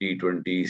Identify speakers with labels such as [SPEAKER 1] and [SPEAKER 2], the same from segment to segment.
[SPEAKER 1] T20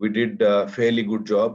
[SPEAKER 1] we did a fairly good job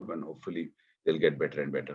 [SPEAKER 1] and hopefully they'll get better and better.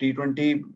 [SPEAKER 1] T20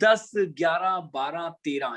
[SPEAKER 2] 10 11 12 13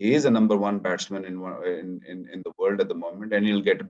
[SPEAKER 1] he is a number 1 batsman in the world at the moment, and he'll get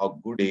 [SPEAKER 1] how good he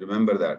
[SPEAKER 1] remember that,